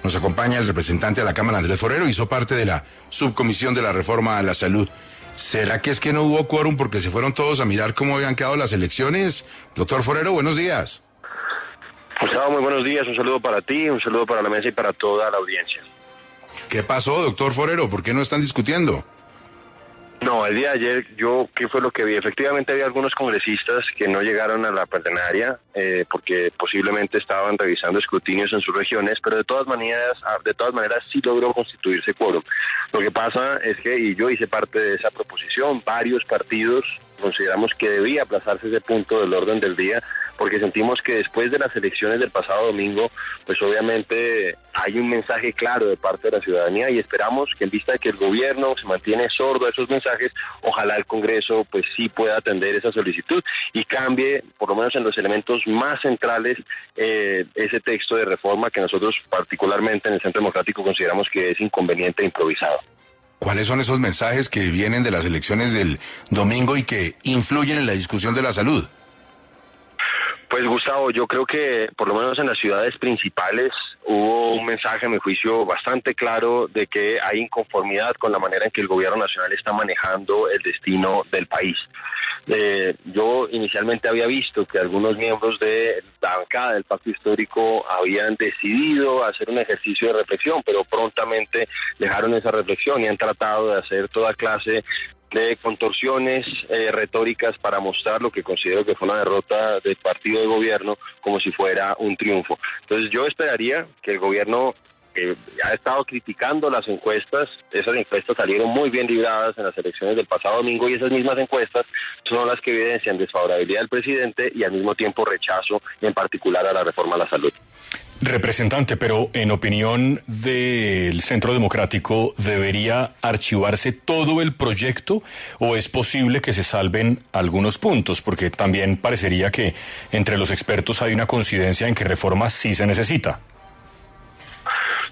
Nos acompaña el representante de la Cámara, Andrés Forero, hizo parte de la subcomisión de la reforma a la salud. ¿Será que es que no hubo quórum porque se fueron todos a mirar cómo habían quedado las elecciones? Doctor Forero, buenos días. Gustavo, muy buenos días. Un saludo para ti, un saludo para la mesa y para toda la audiencia. ¿Qué pasó, doctor Forero? ¿Por qué no están discutiendo? No, el día de ayer ¿qué fue lo que vi? Efectivamente había algunos congresistas que no llegaron a la plenaria porque posiblemente estaban revisando escrutinios en sus regiones, pero de todas maneras sí logró constituirse quórum. Lo que pasa es que, y yo hice parte de esa proposición, varios partidos consideramos que debía aplazarse ese punto del orden del día, porque sentimos que después de las elecciones del pasado domingo, pues obviamente hay un mensaje claro de parte de la ciudadanía y esperamos que en vista de que el gobierno se mantiene sordo a esos mensajes, ojalá el Congreso pues sí pueda atender esa solicitud y cambie, por lo menos en los elementos más centrales, ese texto de reforma que nosotros particularmente en el Centro Democrático consideramos que es inconveniente e improvisado. ¿Cuáles son esos mensajes que vienen de las elecciones del domingo y que influyen en la discusión de la salud? Pues Gustavo, yo creo que por lo menos en las ciudades principales hubo un mensaje, a mi juicio, bastante claro de que hay inconformidad con la manera en que el gobierno nacional está manejando el destino del país. Yo inicialmente había visto que algunos miembros de la bancada del Pacto Histórico habían decidido hacer un ejercicio de reflexión, pero prontamente dejaron esa reflexión y han tratado de hacer toda clase de contorsiones retóricas para mostrar lo que considero que fue una derrota del partido de gobierno como si fuera un triunfo. Entonces yo esperaría que el gobierno ha estado criticando las encuestas, esas encuestas salieron muy bien libradas en las elecciones del pasado domingo y esas mismas encuestas son las que evidencian desfavorabilidad del presidente y al mismo tiempo rechazo en particular a la reforma a la salud. Representante, pero en opinión del Centro Democrático, ¿debería archivarse todo el proyecto o es posible que se salven algunos puntos? Porque también parecería que entre los expertos hay una coincidencia en que reforma sí se necesita.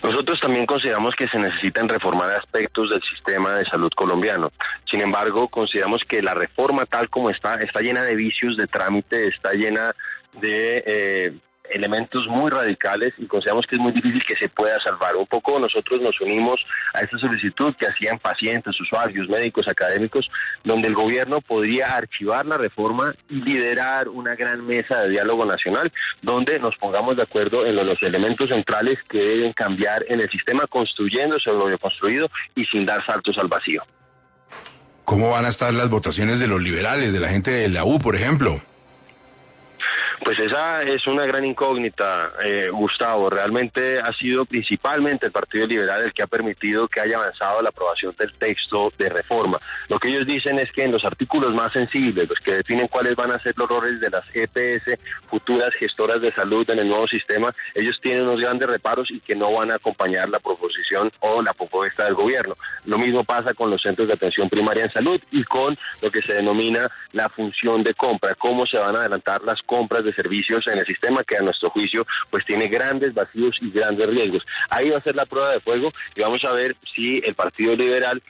Nosotros también consideramos que se necesitan reformar aspectos del sistema de salud colombiano. Sin embargo, consideramos que la reforma tal como está llena de vicios de trámite, está llena de elementos muy radicales y consideramos que es muy difícil que se pueda salvar. Un poco nosotros nos unimos a esta solicitud que hacían pacientes, usuarios, médicos, académicos, donde el gobierno podría archivar la reforma y liderar una gran mesa de diálogo nacional, donde nos pongamos de acuerdo en los elementos centrales que deben cambiar en el sistema, construyendo sobre lo construido y sin dar saltos al vacío. ¿Cómo van a estar las votaciones de los liberales, de la gente de la U, por ejemplo? Pues esa es una gran incógnita, Gustavo. Realmente ha sido principalmente el Partido Liberal el que ha permitido que haya avanzado la aprobación del texto de reforma. Lo que ellos dicen es que en los artículos más sensibles, los que definen cuáles van a ser los roles de las EPS, futuras gestoras de salud en el nuevo sistema, ellos tienen unos grandes reparos y que no van a acompañar la proposición o la propuesta del gobierno. Lo mismo pasa con los centros de atención primaria en salud y con lo que se denomina la función de compra, cómo se van a adelantar las compras de servicios en el sistema que a nuestro juicio pues tiene grandes vacíos y grandes riesgos. Ahí va a ser la prueba de fuego y vamos a ver si el Partido Liberal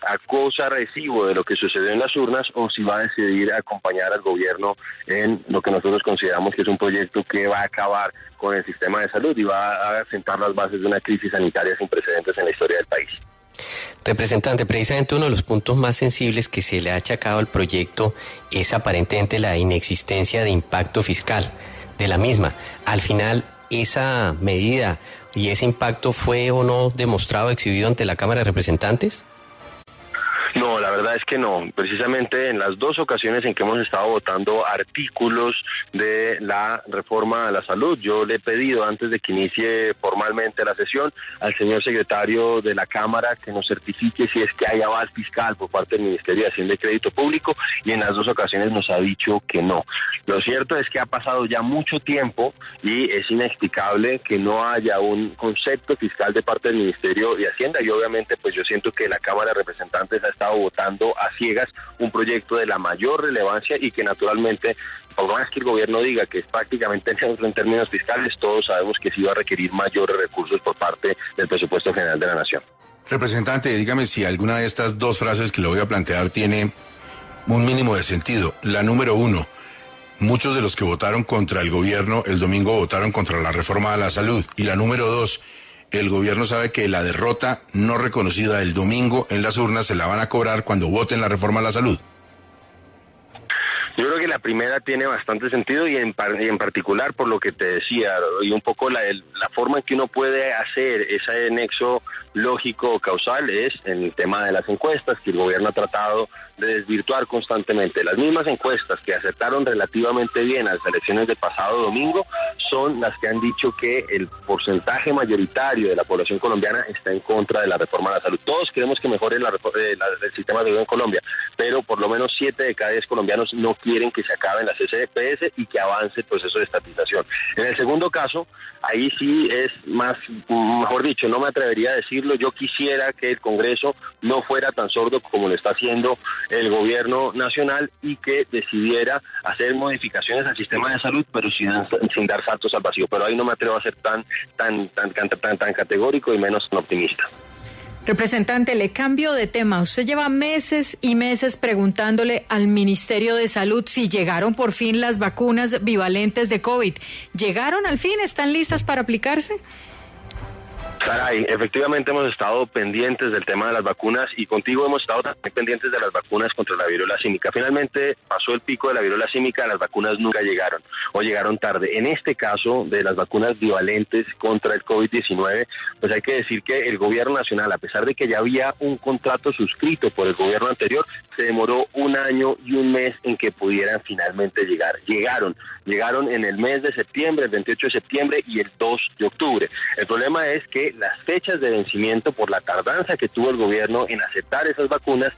acosa recibo de lo que sucedió en las urnas o si va a decidir acompañar al gobierno en lo que nosotros consideramos que es un proyecto que va a acabar con el sistema de salud y va a sentar las bases de una crisis sanitaria sin precedentes en la historia del país. Representante, precisamente uno de los puntos más sensibles que se le ha achacado al proyecto es aparentemente la inexistencia de impacto fiscal de la misma. Al final, ¿esa medida y ese impacto fue o no demostrado, exhibido ante la Cámara de Representantes? No, la verdad es que no. Precisamente en las dos ocasiones en que hemos estado votando artículos de la reforma a la salud, yo le he pedido antes de que inicie formalmente la sesión al señor secretario de la Cámara que nos certifique si es que hay aval fiscal por parte del Ministerio de Hacienda y Crédito Público y en las dos ocasiones nos ha dicho que no. Lo cierto es que ha pasado ya mucho tiempo y es inexplicable que no haya un concepto fiscal de parte del Ministerio de Hacienda y obviamente pues yo siento que la Cámara de Representantes ha estado votando a ciegas un proyecto de la mayor relevancia y que naturalmente, por más que el gobierno diga que es prácticamente neutro en términos fiscales, todos sabemos que sí va a requerir mayores recursos por parte del presupuesto general de la Nación. Representante, dígame si alguna de estas dos frases que le voy a plantear tiene un mínimo de sentido. La número 1, muchos de los que votaron contra el gobierno el domingo votaron contra la reforma a la salud. Y la número 2, el gobierno sabe que la derrota no reconocida el domingo en las urnas se la van a cobrar cuando voten la reforma a la salud? Yo creo que la primera tiene bastante sentido y en particular por lo que te decía y un poco la forma en que uno puede hacer ese nexo lógico o causal es en el tema de las encuestas, que el gobierno ha tratado de desvirtuar constantemente. Las mismas encuestas que acertaron relativamente bien a las elecciones del pasado domingo son las que han dicho que el porcentaje mayoritario de la población colombiana está en contra de la reforma a la salud. Todos queremos que mejore el sistema de salud en Colombia, pero por lo menos 7 de cada 10 colombianos no quieren que se acaben las EPS y que avance el proceso de estatización. En el segundo caso, ahí sí es más, mejor dicho, no me atrevería a decirlo, yo quisiera que el Congreso no fuera tan sordo como lo está haciendo el gobierno nacional y que decidiera hacer modificaciones al sistema de salud, pero sin dar saltos al vacío. Pero ahí no me atrevo a ser tan categórico y menos tan optimista. Representante, le cambio de tema. Usted lleva meses y meses preguntándole al Ministerio de Salud si llegaron por fin las vacunas bivalentes de COVID. ¿Llegaron al fin? ¿Están listas para aplicarse? Saray, efectivamente hemos estado pendientes del tema de las vacunas y contigo hemos estado también pendientes de las vacunas contra la viruela símica. Finalmente pasó el pico de la viruela símica, las vacunas nunca llegaron o llegaron tarde. En este caso de las vacunas bivalentes contra el COVID-19, pues hay que decir que el gobierno nacional, a pesar de que ya había un contrato suscrito por el gobierno anterior, se demoró 1 año y 1 mes en que pudieran finalmente llegar. Llegaron en el mes de septiembre, el 28 de septiembre y el 2 de octubre. El problema es que las fechas de vencimiento, por la tardanza que tuvo el gobierno en aceptar esas vacunas,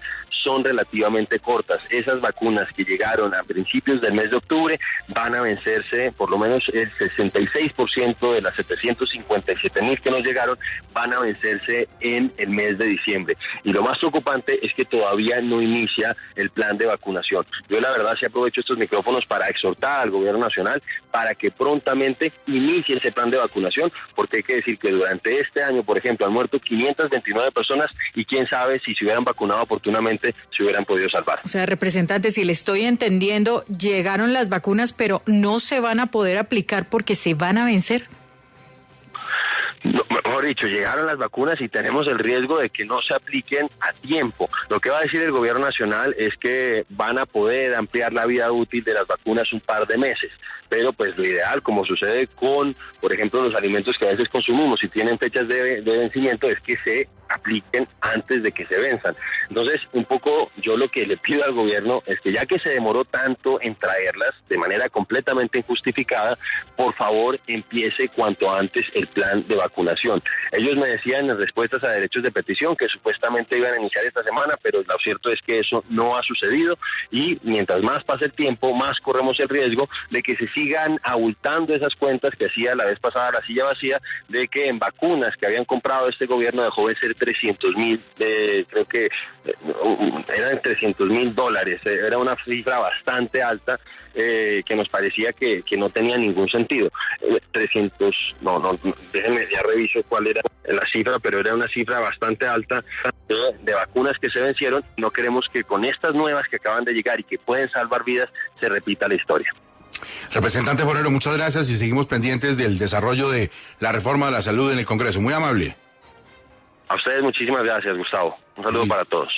son relativamente cortas. Esas vacunas que llegaron a principios del mes de octubre van a vencerse, por lo menos el 66% de las 757,000 que nos llegaron van a vencerse en el mes de diciembre. Y lo más preocupante es que todavía no inicia el plan de vacunación. Yo la verdad sí aprovecho estos micrófonos para exhortar al gobierno nacional para que prontamente inicie ese plan de vacunación, porque hay que decir que durante este año, por ejemplo, han muerto 529 personas y quién sabe si se hubieran vacunado oportunamente se hubieran podido salvar. O sea, representante, si le estoy entendiendo, llegaron las vacunas, pero no se van a poder aplicar porque se van a vencer. No, mejor dicho, llegaron las vacunas y tenemos el riesgo de que no se apliquen a tiempo. Lo que va a decir el gobierno nacional es que van a poder ampliar la vida útil de las vacunas un par de meses, pero pues lo ideal, como sucede con, por ejemplo, los alimentos que a veces consumimos, si tienen fechas de vencimiento, es que se apliquen antes de que se venzan. Entonces, un poco yo lo que le pido al gobierno es que ya que se demoró tanto en traerlas de manera completamente injustificada, por favor empiece cuanto antes el plan de vacunación. Ellos me decían en respuestas a derechos de petición que supuestamente iban a iniciar esta semana, pero lo cierto es que eso no ha sucedido y mientras más pase el tiempo, más corremos el riesgo de que se sigan abultando esas cuentas que hacía la vez pasada la silla vacía, de que en vacunas que habían comprado este gobierno dejó de ser 300,000, creo que eran $300,000, era una cifra bastante alta que nos parecía que no tenía ningún sentido. 300, no, déjenme, ya reviso cuál era la cifra, pero era una cifra bastante alta de vacunas que se vencieron. No queremos que con estas nuevas que acaban de llegar y que pueden salvar vidas, se repita la historia. Representante Forero, muchas gracias y seguimos pendientes del desarrollo de la reforma de la salud en el Congreso. Muy amable. A ustedes muchísimas gracias, Gustavo. Un saludo para todos.